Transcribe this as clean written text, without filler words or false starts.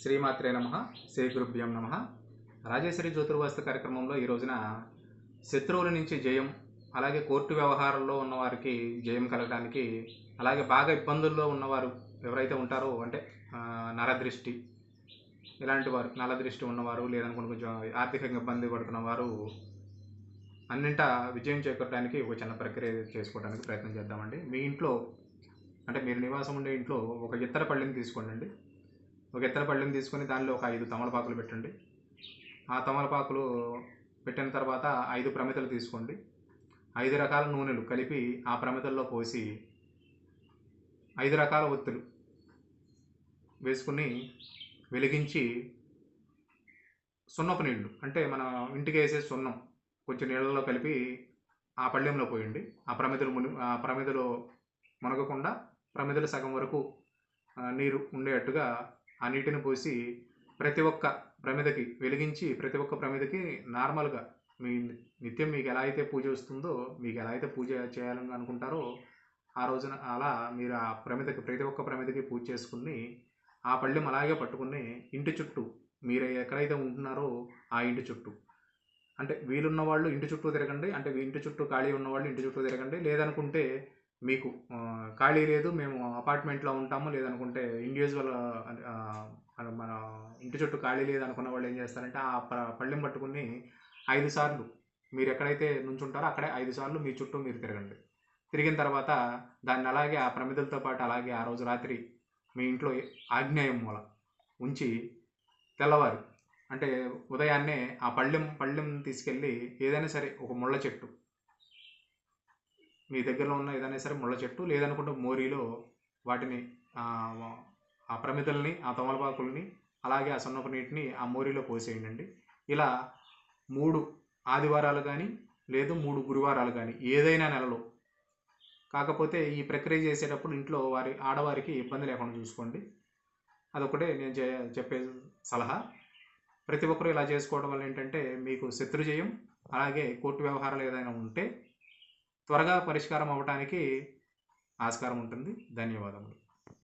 శ్రీమాత్రే నమః. శ్రీ గురుభ్యం నమః. రాజేశ్వరి జ్యోతిర్వాస్తు కార్యక్రమంలో ఈ రోజున శత్రువుల నుంచి జయం, అలాగే కోర్టు వ్యవహారాల్లో ఉన్నవారికి జయం కలగడానికి, అలాగే బాగా ఇబ్బందుల్లో ఉన్నవారు ఎవరైతే ఉంటారో అంటే నరదృష్టి ఇలాంటి వారు, నరదృష్టి ఉన్నవారు లేదనుకుని కొంచెం ఆర్థికంగా ఇబ్బంది పడుతున్న వారు అన్నింటా విజయం చేకూరడానికి ఒక చిన్న ప్రక్రియ చేసుకోవడానికి ప్రయత్నం చేద్దామండి. మీ ఇంట్లో అంటే మీరు నివాసం ఉండే ఇంట్లో ఒక ఇత్తర పళ్ళెని తీసుకోండి. ఒక ఇత్తర పళ్ళెని తీసుకొని దానిలో ఒక 5 తమలపాకులు పెట్టండి. ఆ తమలపాకులు పెట్టిన తర్వాత 5 ప్రమిదలు తీసుకోండి. 5 రకాల నూనెలు కలిపి ఆ ప్రమిదల్లో పోసి 5 రకాల ఒత్తులు వేసుకుని వెలిగించి సున్నపు నీళ్లు అంటే మన ఇంటికి వేసే సున్నం కొంచెం నీళ్ళలో కలిపి ఆ పళ్ళెంలో పోయండి. ఆ ప్రమిదలో మునగకుండా ప్రమిదలు సగం వరకు నీరు ఉండేట్టుగా ఆ నీటిని పోసి ప్రతి ఒక్క ప్రమిదకి వెలిగించి, ప్రతి ఒక్క ప్రమిదకి నార్మల్గా మీ నిత్యం మీకు ఎలా అయితే పూజ వస్తుందో, మీకు ఎలా అయితే పూజ చేయాలని అనుకుంటారో ఆ రోజున అలా మీరు ఆ ప్రమిదకి, ప్రతి ఒక్క ప్రమిదకి పూజ చేసుకుని ఆ పళ్ళెం అలాగే పట్టుకుని ఇంటి చుట్టూ మీరు ఎక్కడైతే ఉంటున్నారో ఆ ఇంటి చుట్టూ, అంటే వీలున్న వాళ్ళు ఇంటి చుట్టూ తిరగండి. అంటే ఇంటి చుట్టూ ఖాళీ ఉన్నవాళ్ళు ఇంటి చుట్టూ తిరగండి. లేదనుకుంటే మీకు ఖాళీ లేదు, మేము అపార్ట్మెంట్లో ఉంటాము, లేదనుకుంటే ఇండివిజువల్ మన ఇంటి చుట్టూ ఖాళీ లేదనుకున్న వాళ్ళు ఏం చేస్తారంటే ఆ పళ్ళెం పట్టుకుని 5 సార్లు మీరు ఎక్కడైతే నుంచుంటారో అక్కడే 5 సార్లు మీ చుట్టూ మీరు తిరగండి. తిరిగిన తర్వాత దాన్ని అలాగే ఆ ప్రమిదలతో పాటు అలాగే ఆ రోజు రాత్రి మీ ఇంట్లో ఆగ్నేయం మూల ఉంచి తెల్లవారు అంటే ఉదయాన్నే ఆ పళ్ళెం తీసుకెళ్ళి ఏదైనా సరే ఒక ముళ్ళ చెట్టు, మీ దగ్గరలో ఉన్న ఏదైనా సరే ముళ్ళ చెట్టు లేదనుకుంటే మోరీలో వాటిని ఆ ప్రమిదల్ని, ఆ తమలపాకుల్ని, అలాగే ఆ సున్నపు నీటిని ఆ మోరీలో పోసేయండి. ఇలా 3 ఆదివారాలు కానీ లేదు 3 గురువారాలు కానీ ఏదైనా నెలలో. కాకపోతే ఈ ప్రక్రియ చేసేటప్పుడు ఇంట్లో ఆడవారికి ఇబ్బంది లేకుండా చూసుకోండి. అదొకటే నేను చెప్పే సలహా. ప్రతి ఒక్కరూ ఇలా చేసుకోవడం వల్ల ఏంటంటే మీకు శత్రుజయం, అలాగే కోర్టు వ్యవహారాలు ఏదైనా ఉంటే త్వరగా పరిష్కారం అవ్వడానికి ఆస్కారం ఉంటుంది. ధన్యవాదములు.